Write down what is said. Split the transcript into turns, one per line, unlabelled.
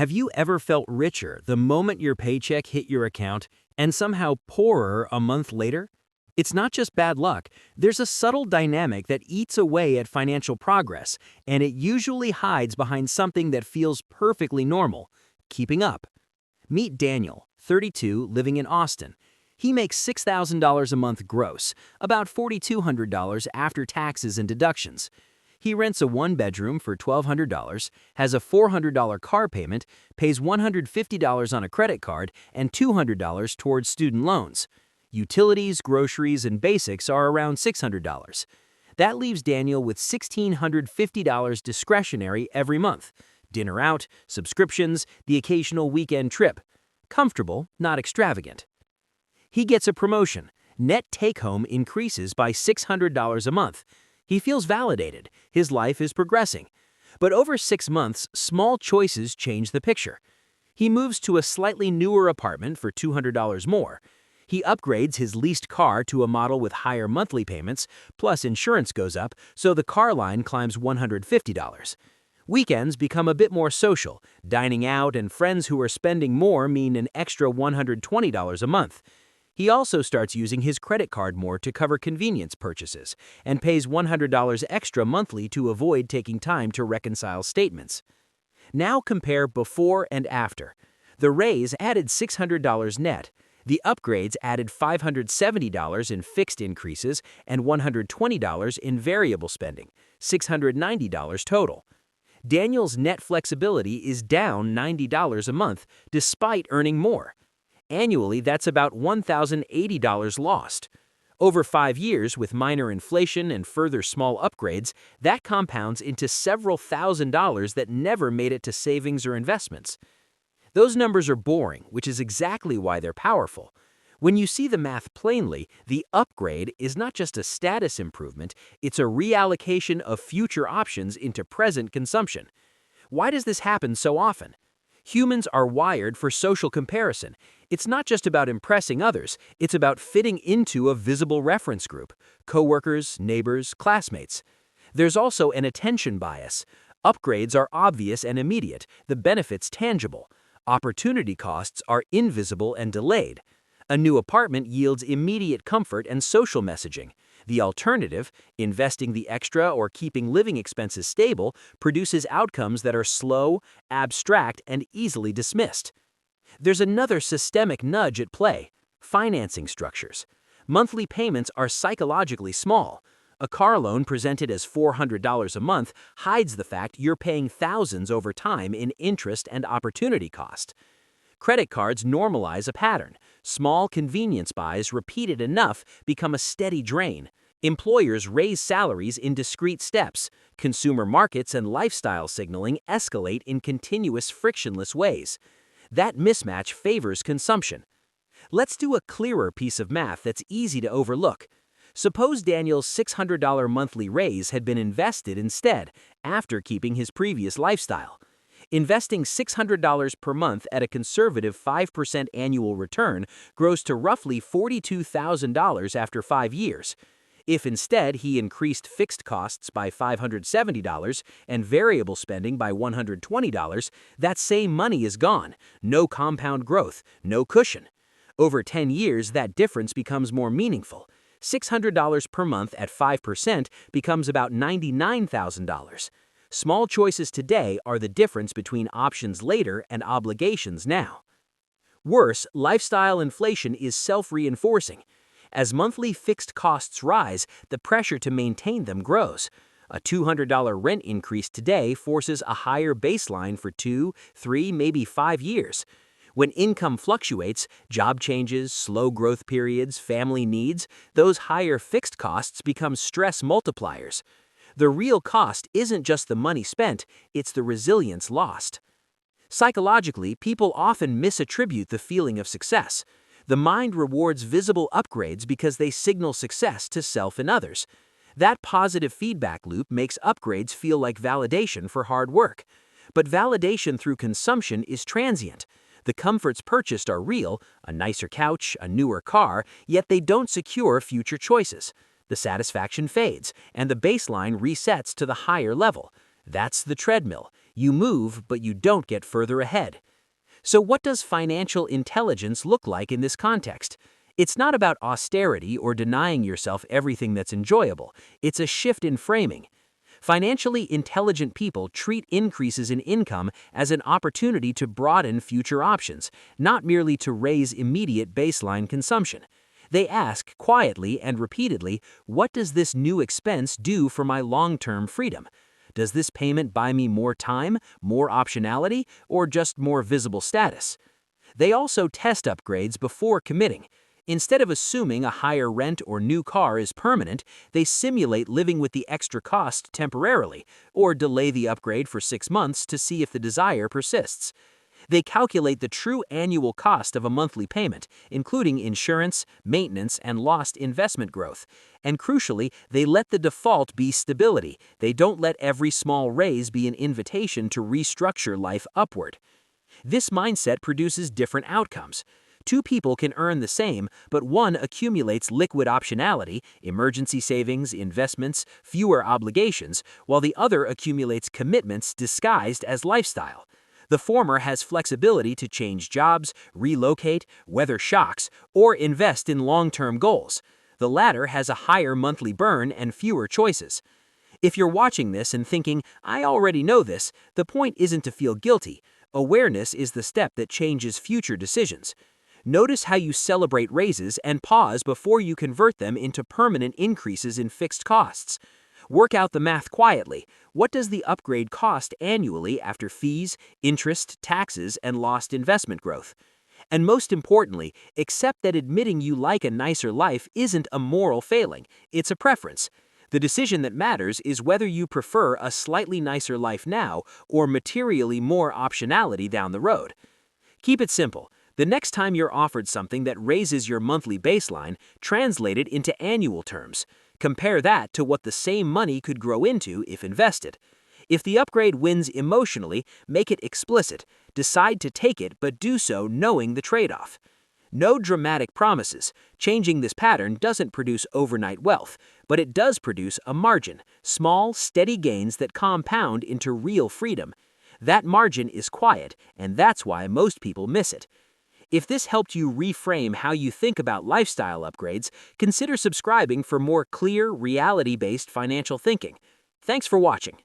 Have you ever felt richer the moment your paycheck hit your account and somehow poorer a month later? It's not just bad luck, there's a subtle dynamic that eats away at financial progress, and it usually hides behind something that feels perfectly normal: keeping up. Meet Daniel, 32, living in Austin. He makes $6,000 a month gross, about $4,200 after taxes and deductions. He rents a one-bedroom for $1,200, has a $400 car payment, pays $150 on a credit card, and $200 towards student loans. Utilities, groceries, and basics are around $600. That leaves Daniel with $1,650 discretionary every month. Dinner out, subscriptions, the occasional weekend trip. Comfortable, not extravagant. He gets a promotion. Net take-home increases by $600 a month. He feels validated. His life is progressing. But over 6 months, small choices change the picture. He moves to a slightly newer apartment for $200 more. He upgrades his leased car to a model with higher monthly payments, plus insurance goes up, so the car line climbs $150. Weekends become a bit more social. Dining out and friends who are spending more mean an extra $120 a month. He also starts using his credit card more to cover convenience purchases and pays $100 extra monthly to avoid taking time to reconcile statements. Now compare before and after. The raise added $600 net. The upgrades added $570 in fixed increases and $120 in variable spending, $690 total. Daniel's net flexibility is down $90 a month despite earning more. Annually, that's about $1,080 lost. Over 5 years, with minor inflation and further small upgrades, that compounds into several $1,000s that never made it to savings or investments. Those numbers are boring, which is exactly why they're powerful. When you see the math plainly, the upgrade is not just a status improvement, it's a reallocation of future options into present consumption. Why does this happen so often? Humans are wired for social comparison. It's not just about impressing others, it's about fitting into a visible reference group: coworkers, neighbors, classmates. There's also an attention bias. Upgrades are obvious and immediate, the benefits tangible. Opportunity costs are invisible and delayed. A new apartment yields immediate comfort and social messaging. The alternative, investing the extra or keeping living expenses stable, produces outcomes that are slow, abstract, and easily dismissed. There's another systemic nudge at play: financing structures. Monthly payments are psychologically small. A car loan presented as $400 a month hides the fact you're paying thousands over time in interest and opportunity cost. Credit cards normalize a pattern. Small convenience buys repeated enough become a steady drain. Employers raise salaries in discrete steps. Consumer markets and lifestyle signaling escalate in continuous, frictionless ways. That mismatch favors consumption. Let's do a clearer piece of math that's easy to overlook. Suppose Daniel's $600 monthly raise had been invested instead, after keeping his previous lifestyle. Investing $600 per month at a conservative 5% annual return grows to roughly $42,000 after 5 years. If instead he increased fixed costs by $570 and variable spending by $120, that same money is gone. No compound growth, no cushion. Over 10 years, that difference becomes more meaningful. $600 per month at 5% becomes about $99,000. Small choices today are the difference between options later and obligations now. Worse, lifestyle inflation is self-reinforcing. As monthly fixed costs rise, the pressure to maintain them grows. A $200 rent increase today forces a higher baseline for 2, 3, maybe 5 years. When income fluctuates, job changes, slow growth periods, family needs, those higher fixed costs become stress multipliers. The real cost isn't just the money spent, it's the resilience lost. Psychologically, people often misattribute the feeling of success. The mind rewards visible upgrades because they signal success to self and others. That positive feedback loop makes upgrades feel like validation for hard work. But validation through consumption is transient. The comforts purchased are real: a nicer couch, a newer car, yet they don't secure future choices. The satisfaction fades, and the baseline resets to the higher level. That's the treadmill. You move, but you don't get further ahead. So what does financial intelligence look like in this context? It's not about austerity or denying yourself everything that's enjoyable. It's a shift in framing. Financially intelligent people treat increases in income as an opportunity to broaden future options, not merely to raise immediate baseline consumption. They ask quietly and repeatedly, what does this new expense do for my long-term freedom? Does this payment buy me more time, more optionality, or just more visible status? They also test upgrades before committing. Instead of assuming a higher rent or new car is permanent, they simulate living with the extra cost temporarily, or delay the upgrade for 6 months to see if the desire persists. They calculate the true annual cost of a monthly payment, including insurance, maintenance, and lost investment growth. And crucially, they let the default be stability. They don't let every small raise be an invitation to restructure life upward. This mindset produces different outcomes. Two people can earn the same, but one accumulates liquid optionality, emergency savings, investments, fewer obligations, while the other accumulates commitments disguised as lifestyle. The former has flexibility to change jobs, relocate, weather shocks, or invest in long-term goals. The latter has a higher monthly burn and fewer choices. If you're watching this and thinking, I already know this, the point isn't to feel guilty. Awareness is the step that changes future decisions. Notice how you celebrate raises and pause before you convert them into permanent increases in fixed costs. Work out the math quietly. What does the upgrade cost annually after fees, interest, taxes, and lost investment growth? And most importantly, accept that admitting you like a nicer life isn't a moral failing, it's a preference. The decision that matters is whether you prefer a slightly nicer life now or materially more optionality down the road. Keep it simple. The next time you're offered something that raises your monthly baseline, translate it into annual terms. Compare that to what the same money could grow into if invested. If the upgrade wins emotionally, make it explicit. Decide to take it, but do so knowing the trade-off. No dramatic promises. Changing this pattern doesn't produce overnight wealth, but it does produce a margin, small, steady gains that compound into real freedom. That margin is quiet, and that's why most people miss it. If this helped you reframe how you think about lifestyle upgrades, consider subscribing for more clear, reality-based financial thinking. Thanks for watching.